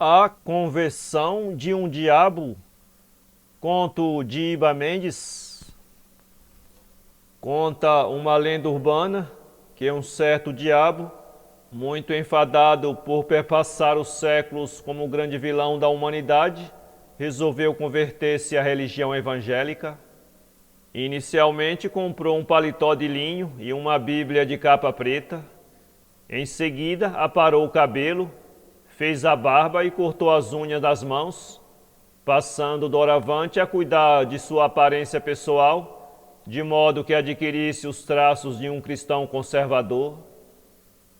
A Conversão de um Diabo, conto de Iba Mendes, conta uma lenda urbana que um certo diabo, muito enfadado por perpassar os séculos como o grande vilão da humanidade, resolveu converter-se à religião evangélica. Inicialmente comprou um paletó de linho e uma Bíblia de capa preta. Em seguida, aparou o cabelo, fez a barba e cortou as unhas das mãos, passando doravante a cuidar de sua aparência pessoal, de modo que adquirisse os traços de um cristão conservador.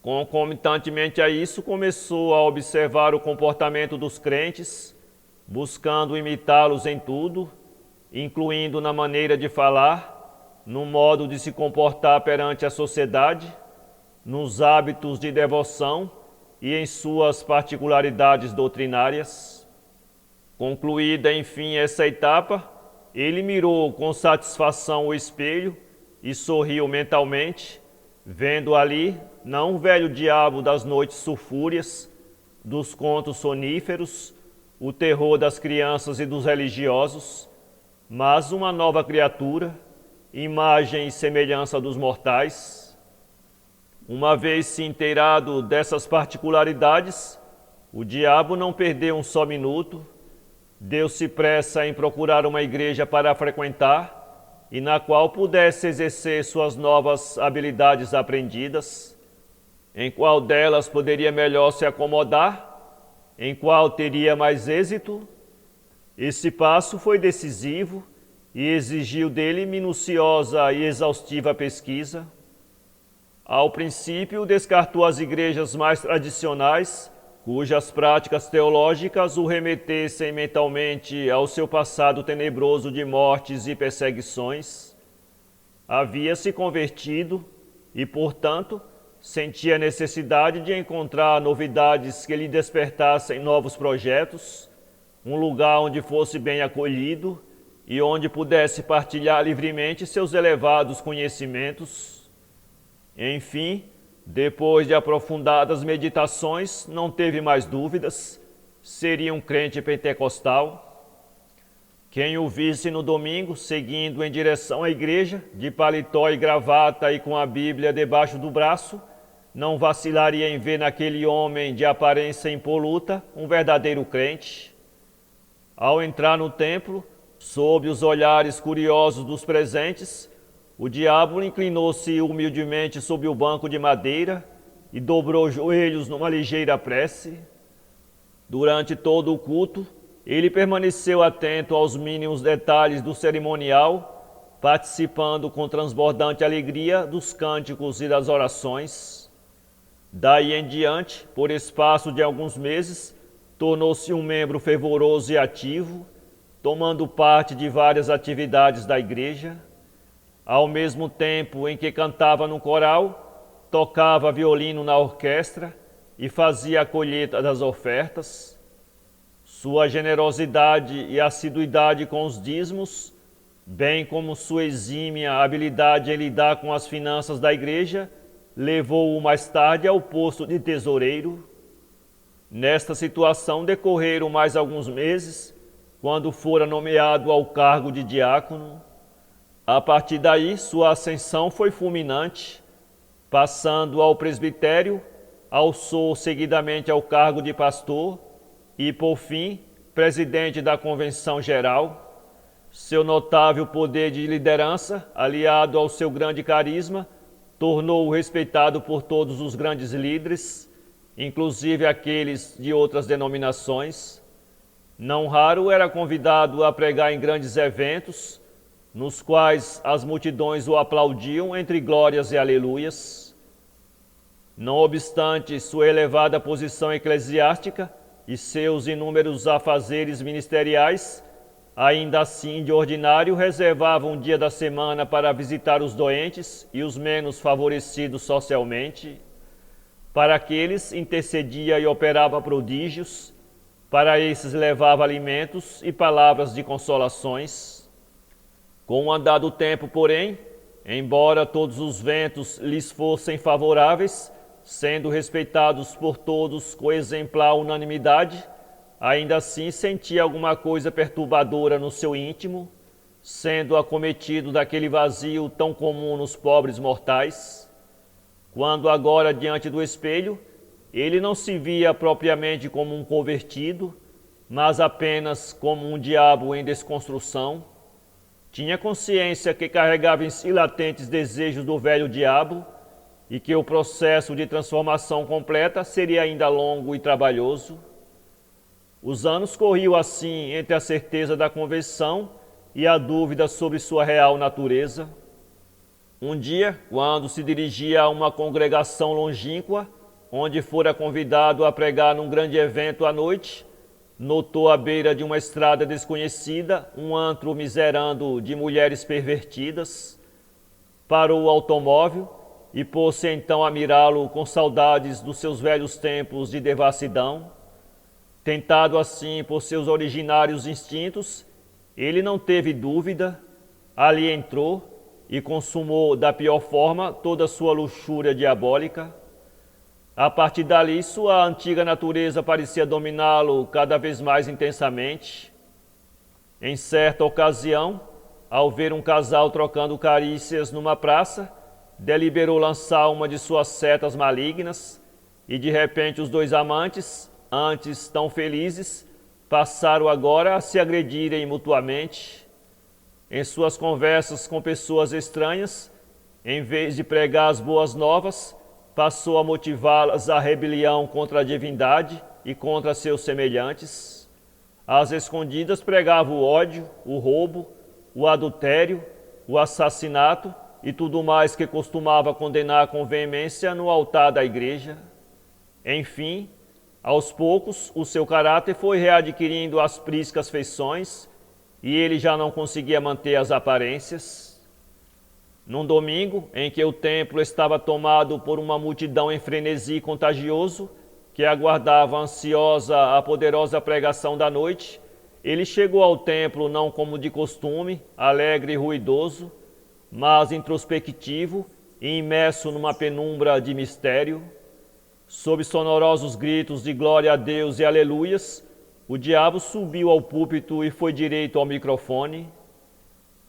Concomitantemente a isso, começou a observar o comportamento dos crentes, buscando imitá-los em tudo, incluindo na maneira de falar, no modo de se comportar perante a sociedade, nos hábitos de devoção e em suas particularidades doutrinárias. Concluída, enfim, essa etapa, ele mirou com satisfação o espelho e sorriu mentalmente, vendo ali não o velho diabo das noites sulfúreas, dos contos soníferos, o terror das crianças e dos religiosos, mas uma nova criatura, imagem e semelhança dos mortais. Uma vez se inteirado dessas particularidades, o diabo não perdeu um só minuto, deu-se pressa em procurar uma igreja para frequentar e na qual pudesse exercer suas novas habilidades aprendidas. Em qual delas poderia melhor se acomodar? Em qual teria mais êxito? Esse passo foi decisivo e exigiu dele minuciosa e exaustiva pesquisa. Ao princípio, descartou as igrejas mais tradicionais, cujas práticas teológicas o remetessem mentalmente ao seu passado tenebroso de mortes e perseguições. Havia se convertido e, portanto, sentia necessidade de encontrar novidades que lhe despertassem novos projetos, um lugar onde fosse bem acolhido e onde pudesse partilhar livremente seus elevados conhecimentos. Enfim, depois de aprofundadas meditações, não teve mais dúvidas, seria um crente pentecostal. Quem o visse no domingo, seguindo em direção à igreja, de paletó e gravata e com a Bíblia debaixo do braço, não vacilaria em ver naquele homem de aparência impoluta um verdadeiro crente. Ao entrar no templo, sob os olhares curiosos dos presentes, o diabo inclinou-se humildemente sob o banco de madeira e dobrou os joelhos numa ligeira prece. Durante todo o culto, ele permaneceu atento aos mínimos detalhes do cerimonial, participando com transbordante alegria dos cânticos e das orações. Daí em diante, por espaço de alguns meses, tornou-se um membro fervoroso e ativo, tomando parte de várias atividades da igreja. Ao mesmo tempo em que cantava no coral, tocava violino na orquestra e fazia a colheita das ofertas. Sua generosidade e assiduidade com os dízimos, bem como sua exímia habilidade em lidar com as finanças da igreja, levou-o mais tarde ao posto de tesoureiro. Nesta situação decorreram mais alguns meses, quando fora nomeado ao cargo de diácono. A partir daí, sua ascensão foi fulminante, passando ao presbitério, alçou seguidamente ao cargo de pastor e, por fim, presidente da Convenção Geral. Seu notável poder de liderança, aliado ao seu grande carisma, tornou-o respeitado por todos os grandes líderes, inclusive aqueles de outras denominações. Não raro era convidado a pregar em grandes eventos, nos quais as multidões o aplaudiam entre glórias e aleluias. Não obstante sua elevada posição eclesiástica e seus inúmeros afazeres ministeriais, ainda assim, de ordinário, reservava um dia da semana para visitar os doentes e os menos favorecidos socialmente. Para aqueles intercedia e operava prodígios, para esses levava alimentos e palavras de consolações. Com o andar do tempo, porém, embora todos os ventos lhes fossem favoráveis, sendo respeitados por todos com exemplar unanimidade, ainda assim sentia alguma coisa perturbadora no seu íntimo, sendo acometido daquele vazio tão comum nos pobres mortais, quando agora diante do espelho, ele não se via propriamente como um convertido, mas apenas como um diabo em desconstrução. Tinha consciência que carregava em si latentes desejos do velho diabo e que o processo de transformação completa seria ainda longo e trabalhoso. Os anos corriam assim entre a certeza da conversão e a dúvida sobre sua real natureza. Um dia, quando se dirigia a uma congregação longínqua, onde fora convidado a pregar num grande evento à noite, notou à beira de uma estrada desconhecida um antro miserando de mulheres pervertidas. Parou o automóvel e pôs-se então a mirá-lo com saudades dos seus velhos tempos de devassidão. Tentado assim por seus originários instintos, ele não teve dúvida, ali entrou e consumou da pior forma toda a sua luxúria diabólica. A partir dali, sua antiga natureza parecia dominá-lo cada vez mais intensamente. Em certa ocasião, ao ver um casal trocando carícias numa praça, deliberou lançar uma de suas setas malignas e de repente os dois amantes, antes tão felizes, passaram agora a se agredirem mutuamente. Em suas conversas com pessoas estranhas, em vez de pregar as boas novas, passou a motivá-las à rebelião contra a divindade e contra seus semelhantes. Às escondidas pregava o ódio, o roubo, o adultério, o assassinato e tudo mais que costumava condenar com veemência no altar da igreja. Enfim, aos poucos, o seu caráter foi readquirindo as priscas feições e ele já não conseguia manter as aparências. Num domingo, em que o templo estava tomado por uma multidão em frenesi contagioso, que aguardava ansiosa a poderosa pregação da noite, ele chegou ao templo não como de costume, alegre e ruidoso, mas introspectivo e imerso numa penumbra de mistério. Sob sonorosos gritos de glória a Deus e aleluias, o diabo subiu ao púlpito e foi direito ao microfone.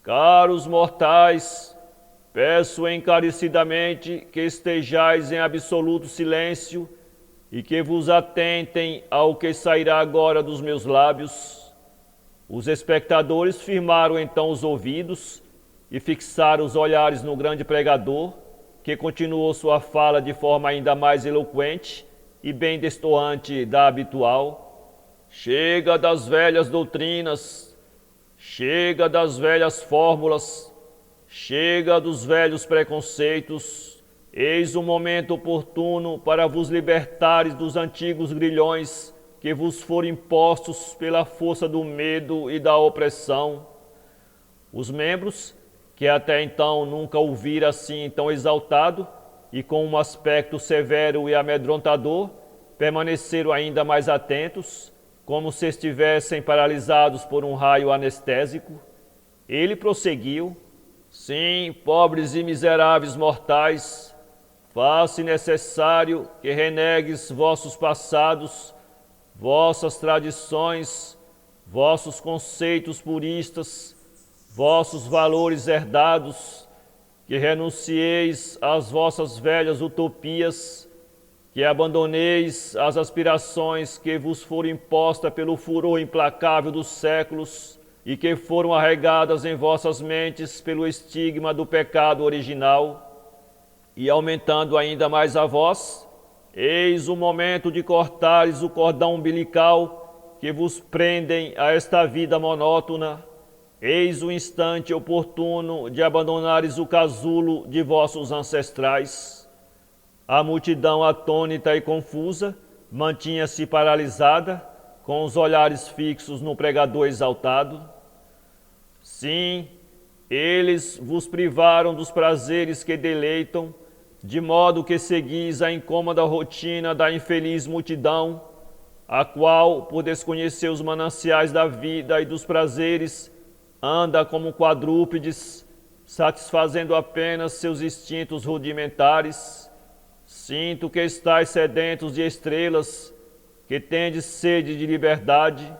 Caros mortais, peço encarecidamente que estejais em absoluto silêncio e que vos atentem ao que sairá agora dos meus lábios. Os espectadores firmaram então os ouvidos e fixaram os olhares no grande pregador, que continuou sua fala de forma ainda mais eloquente e bem destoante da habitual. Chega das velhas doutrinas, chega das velhas fórmulas, chega dos velhos preconceitos, eis o momento oportuno para vos libertares dos antigos grilhões que vos foram impostos pela força do medo e da opressão. Os membros, que até então nunca o vira assim tão exaltado e com um aspecto severo e amedrontador, permaneceram ainda mais atentos, como se estivessem paralisados por um raio anestésico. Ele prosseguiu: sim, pobres e miseráveis mortais, faz-se necessário que renegues vossos passados, vossas tradições, vossos conceitos puristas, vossos valores herdados, que renuncieis às vossas velhas utopias, que abandoneis as aspirações que vos foram impostas pelo furor implacável dos séculos e que foram arraigadas em vossas mentes pelo estigma do pecado original. E aumentando ainda mais a voz, eis o momento de cortares o cordão umbilical que vos prendem a esta vida monótona. Eis o instante oportuno de abandonares o casulo de vossos ancestrais. A multidão atônita e confusa mantinha-se paralisada, com os olhares fixos no pregador exaltado. Sim, eles vos privaram dos prazeres que deleitam, de modo que seguis a incômoda rotina da infeliz multidão, a qual, por desconhecer os mananciais da vida e dos prazeres, anda como quadrúpedes, satisfazendo apenas seus instintos rudimentares. Sinto que estáis sedentos de estrelas, que tendes sede de liberdade,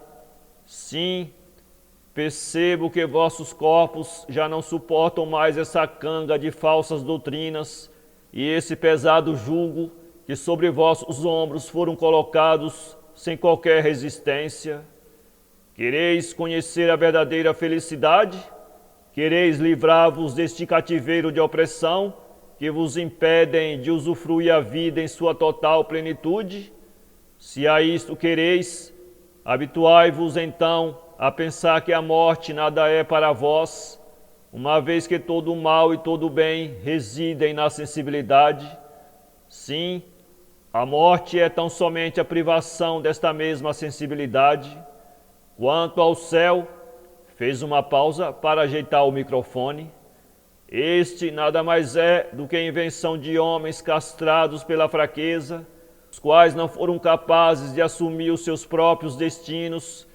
sim, percebo que vossos corpos já não suportam mais essa canga de falsas doutrinas e esse pesado jugo que sobre vossos ombros foram colocados sem qualquer resistência. Quereis conhecer a verdadeira felicidade? Quereis livrar-vos deste cativeiro de opressão que vos impedem de usufruir a vida em sua total plenitude? Se a isto quereis, habituai-vos então a pensar que a morte nada é para vós, uma vez que todo o mal e todo o bem residem na sensibilidade. Sim, a morte é tão somente a privação desta mesma sensibilidade. Quanto ao céu, fez uma pausa para ajeitar o microfone. Este nada mais é do que a invenção de homens castrados pela fraqueza, os quais não foram capazes de assumir os seus próprios destinos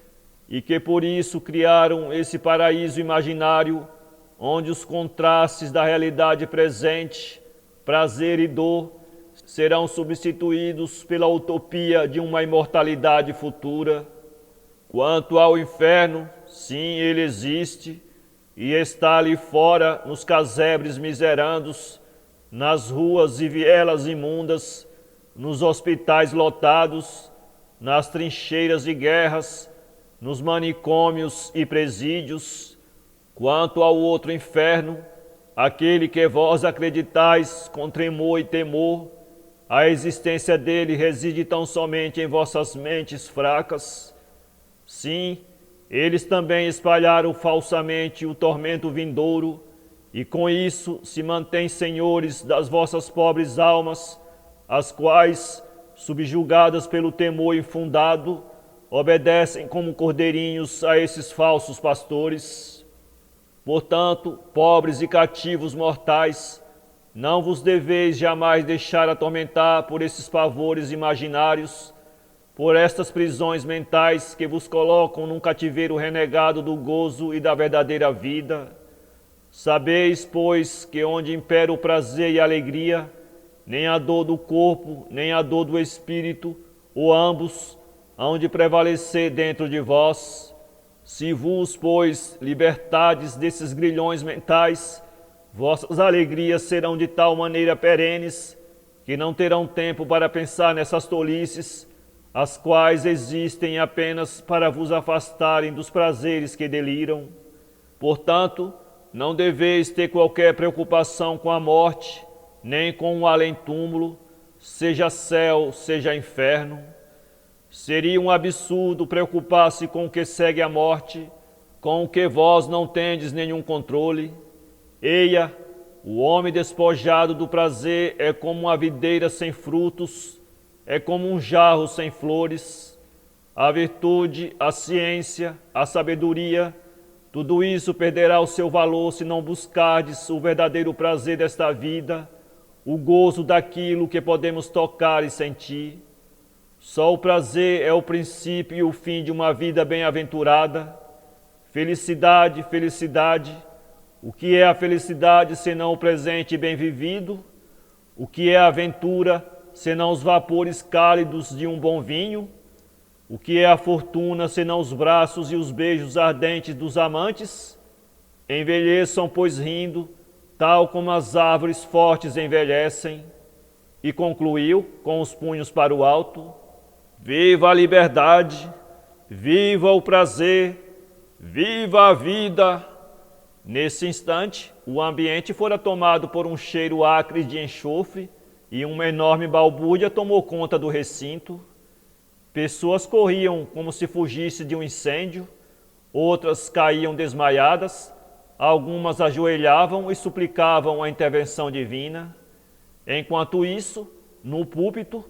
e que por isso criaram esse paraíso imaginário, onde os contrastes da realidade presente, prazer e dor, serão substituídos pela utopia de uma imortalidade futura. Quanto ao inferno, sim, ele existe e está ali fora nos casebres miserandos, nas ruas e vielas imundas, nos hospitais lotados, nas trincheiras de guerras, nos manicômios e presídios. Quanto ao outro inferno, aquele que vós acreditais com tremor e temor, a existência dele reside tão somente em vossas mentes fracas. Sim, eles também espalharam falsamente o tormento vindouro, e com isso se mantêm senhores das vossas pobres almas, as quais, subjugadas pelo temor infundado, obedecem como cordeirinhos a esses falsos pastores. Portanto, pobres e cativos mortais, não vos deveis jamais deixar atormentar por esses pavores imaginários, por estas prisões mentais que vos colocam num cativeiro renegado do gozo e da verdadeira vida. Sabeis, pois, que onde impera o prazer e a alegria, nem a dor do corpo, nem a dor do espírito, ou ambos, hão de prevalecer dentro de vós. Se vos, pois, libertardes desses grilhões mentais, vossas alegrias serão de tal maneira perenes, que não terão tempo para pensar nessas tolices, as quais existem apenas para vos afastarem dos prazeres que deliram. Portanto, não deveis ter qualquer preocupação com a morte, nem com o além-túmulo, seja céu, seja inferno. Seria um absurdo preocupar-se com o que segue a morte, com o que vós não tendes nenhum controle. Eia, o homem despojado do prazer é como uma videira sem frutos, é como um jarro sem flores. A virtude, a ciência, a sabedoria, tudo isso perderá o seu valor se não buscardes o verdadeiro prazer desta vida, o gozo daquilo que podemos tocar e sentir. Só o prazer é o princípio e o fim de uma vida bem-aventurada. Felicidade, felicidade. O que é a felicidade senão o presente bem vivido? O que é a aventura senão os vapores cálidos de um bom vinho? O que é a fortuna senão os braços e os beijos ardentes dos amantes? Envelheçam, pois, rindo, tal como as árvores fortes envelhecem. E concluiu, com os punhos para o alto: viva a liberdade, viva o prazer, viva a vida! Nesse instante, o ambiente fora tomado por um cheiro acre de enxofre e uma enorme balbúrdia tomou conta do recinto. Pessoas corriam como se fugisse de um incêndio, outras caíam desmaiadas, algumas ajoelhavam e suplicavam a intervenção divina. Enquanto isso, no púlpito,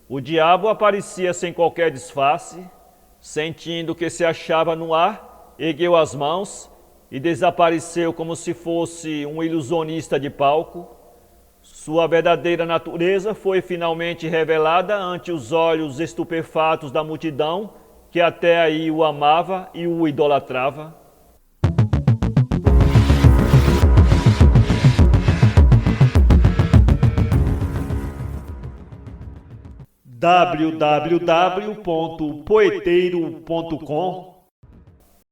o diabo aparecia sem qualquer disfarce, sentindo que se achava no ar, ergueu as mãos e desapareceu como se fosse um ilusionista de palco. Sua verdadeira natureza foi finalmente revelada ante os olhos estupefatos da multidão que até aí o amava e o idolatrava. www.poeteiro.com